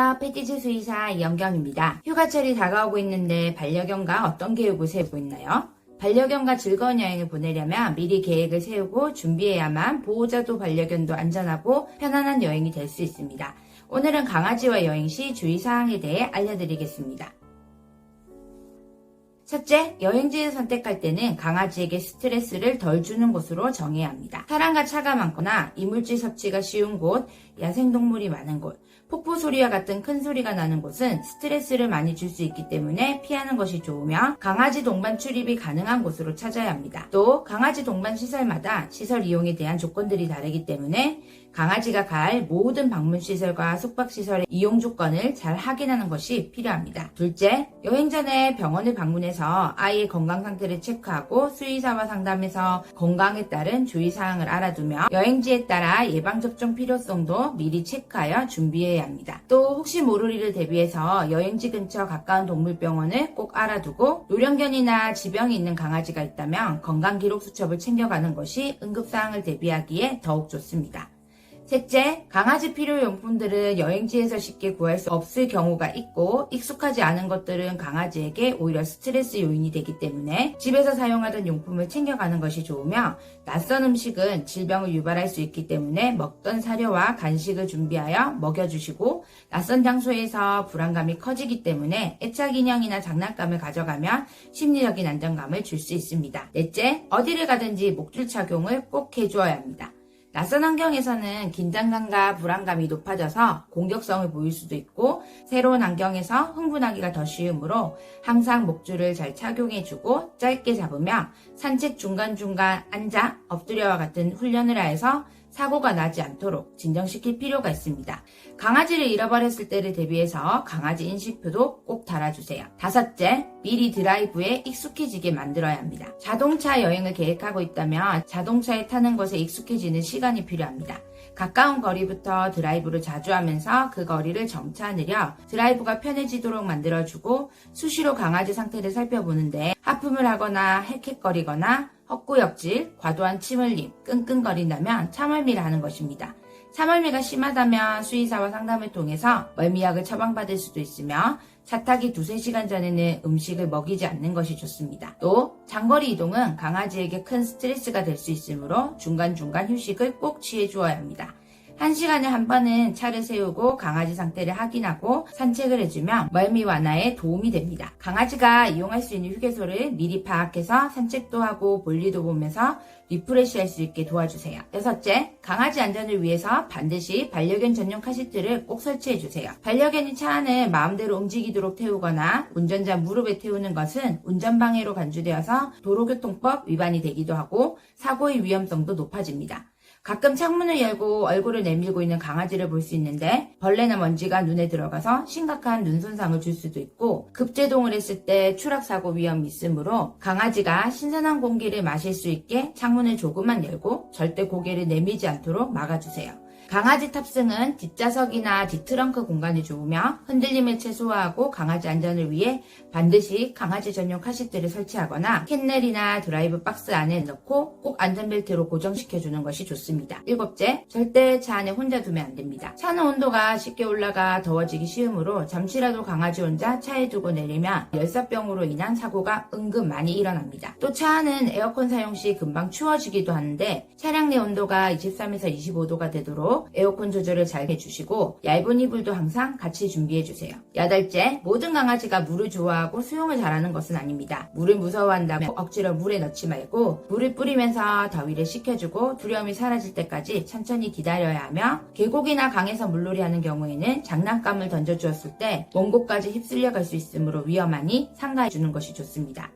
안녕하세요. 패티즈 수의사 이영경입니다. 휴가철이 다가오고 있는데 반려견과 어떤 계획을 세우고 있나요? 반려견과 즐거운 여행을 보내려면 미리 계획을 세우고 준비해야만 보호자도 반려견도 안전하고 편안한 여행이 될 수 있습니다. 오늘은 강아지와 여행 시 주의사항에 대해 알려드리겠습니다. 첫째, 여행지를 선택할 때는 강아지에게 스트레스를 덜 주는 곳으로 정해야 합니다. 사람과 차가 많거나 이물질 섭취가 쉬운 곳, 야생동물이 많은 곳, 폭포 소리와 같은 큰 소리가 나는 곳은 스트레스를 많이 줄 수 있기 때문에 피하는 것이 좋으며 강아지 동반 출입이 가능한 곳으로 찾아야 합니다. 또 강아지 동반 시설마다 시설 이용에 대한 조건들이 다르기 때문에 강아지가 갈 모든 방문시설과 숙박시설의 이용 조건을 잘 확인하는 것이 필요합니다. 둘째, 여행 전에 병원을 방문해서 아이의 건강 상태를 체크하고 수의사와 상담해서 건강에 따른 주의사항을 알아두며 여행지에 따라 예방접종 필요성도 미리 체크하여 준비해야 합니다. 또 혹시 모를 일을 대비해서 여행지 근처 가까운 동물병원을 꼭 알아두고 노령견이나 지병이 있는 강아지가 있다면 건강기록수첩을 챙겨가는 것이 응급사항을 대비하기에 더욱 좋습니다. 셋째, 강아지 필요용품들은 여행지에서 쉽게 구할 수 없을 경우가 있고 익숙하지 않은 것들은 강아지에게 오히려 스트레스 요인이 되기 때문에 집에서 사용하던 용품을 챙겨가는 것이 좋으며 낯선 음식은 질병을 유발할 수 있기 때문에 먹던 사료와 간식을 준비하여 먹여주시고 낯선 장소에서 불안감이 커지기 때문에 애착 인형이나 장난감을 가져가면 심리적인 안정감을 줄 수 있습니다. 넷째, 어디를 가든지 목줄 착용을 꼭 해주어야 합니다. 낯선 환경에서는 긴장감과 불안감이 높아져서 공격성을 보일 수도 있고 새로운 환경에서 흥분하기가 더 쉬우므로 항상 목줄을 잘 착용해주고 짧게 잡으며 산책 중간중간 앉아 엎드려와 같은 훈련을 하여서 사고가 나지 않도록 진정시킬 필요가 있습니다. 강아지를 잃어버렸을 때를 대비해서 강아지 인식표도 꼭 달아주세요. 다섯째, 미리 드라이브에 익숙해지게 만들어야 합니다. 자동차 여행을 계획하고 있다면 자동차에 타는 것에 익숙해지는 시간이 필요합니다. 가까운 거리부터 드라이브를 자주 하면서 그 거리를 점차 느려 드라이브가 편해지도록 만들어주고 수시로 강아지 상태를 살펴보는데 하품을 하거나 헥헥거리거나 헛구역질, 과도한 침 흘림, 끙끙거린다면 참을미를 하는 것입니다. 참을미가 심하다면 수의사와 상담을 통해서 멀미약을 처방받을 수도 있으며 차 타기 2-3시간 전에는 음식을 먹이지 않는 것이 좋습니다. 또 장거리 이동은 강아지에게 큰 스트레스가 될 수 있으므로 중간중간 휴식을 꼭 취해 주어야 합니다. 1시간에 한 번은 차를 세우고 강아지 상태를 확인하고 산책을 해주면 멀미 완화에 도움이 됩니다. 강아지가 이용할 수 있는 휴게소를 미리 파악해서 산책도 하고 볼일도 보면서 리프레시할 수 있게 도와주세요. 여섯째, 강아지 안전을 위해서 반드시 반려견 전용 카시트를 꼭 설치해주세요. 반려견이 차 안을 마음대로 움직이도록 태우거나 운전자 무릎에 태우는 것은 운전방해로 간주되어서 도로교통법 위반이 되기도 하고 사고의 위험성도 높아집니다. 가끔 창문을 열고 얼굴을 내밀고 있는 강아지를 볼 수 있는데 벌레나 먼지가 눈에 들어가서 심각한 눈 손상을 줄 수도 있고 급제동을 했을 때 추락사고 위험이 있으므로 강아지가 신선한 공기를 마실 수 있게 창문을 조금만 열고 절대 고개를 내밀지 않도록 막아주세요. 강아지 탑승은 뒷좌석이나 뒷트렁크 공간이 좋으며 흔들림을 최소화하고 강아지 안전을 위해 반드시 강아지 전용 카시트를 설치하거나 캔넬이나 드라이브 박스 안에 넣고 꼭 안전벨트로 고정시켜주는 것이 좋습니다. 일곱째, 절대 차 안에 혼자 두면 안 됩니다. 차는 온도가 쉽게 올라가 더워지기 쉬우므로 잠시라도 강아지 혼자 차에 두고 내리면 열사병으로 인한 사고가 은근 많이 일어납니다. 또 차 안은 에어컨 사용 시 금방 추워지기도 하는데 차량 내 온도가 23에서 25도가 되도록 에어컨 조절을 잘 해주시고 얇은 이불도 항상 같이 준비해주세요. 여덟째, 모든 강아지가 물을 좋아하고 수영을 잘하는 것은 아닙니다. 물을 무서워한다고 억지로 물에 넣지 말고 물을 뿌리면서 더위를 식혀주고 두려움이 사라질 때까지 천천히 기다려야 하며 계곡이나 강에서 물놀이 하는 경우에는 장난감을 던져주었을 때 먼 곳까지 휩쓸려 갈 수 있으므로 위험하니 삼가해주는 것이 좋습니다.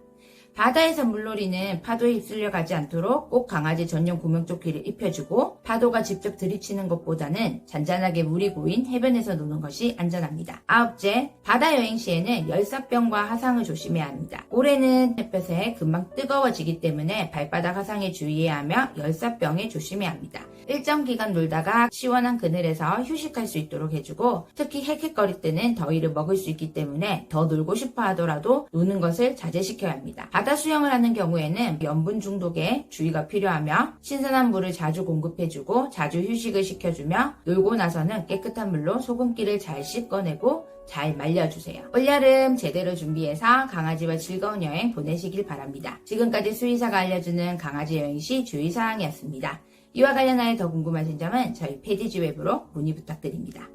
바다에서 물놀이는 파도에 휩쓸려 가지 않도록 꼭 강아지 전용 구명조끼를 입혀주고 파도가 직접 들이치는 것보다는 잔잔하게 물이 고인 해변에서 노는 것이 안전합니다. 아홉째, 바다 여행 시에는 열사병과 화상을 조심해야 합니다. 올해는 햇볕에 금방 뜨거워지기 때문에 발바닥 화상에 주의해야 하며 열사병에 조심해야 합니다. 일정 기간 놀다가 시원한 그늘에서 휴식할 수 있도록 해주고 특히 헥헥거릴 때는 더위를 먹을 수 있기 때문에 더 놀고 싶어 하더라도 노는 것을 자제시켜야 합니다. 바다 수영을 하는 경우에는 염분 중독에 주의가 필요하며 신선한 물을 자주 공급해주고 자주 휴식을 시켜주며 놀고 나서는 깨끗한 물로 소금기를 잘 씻어내고 잘 말려주세요. 올여름 제대로 준비해서 강아지와 즐거운 여행 보내시길 바랍니다. 지금까지 수의사가 알려주는 강아지 여행 시 주의사항이었습니다. 이와 관련하여 더 궁금하신 점은 저희 패디지 웹으로 문의 부탁드립니다.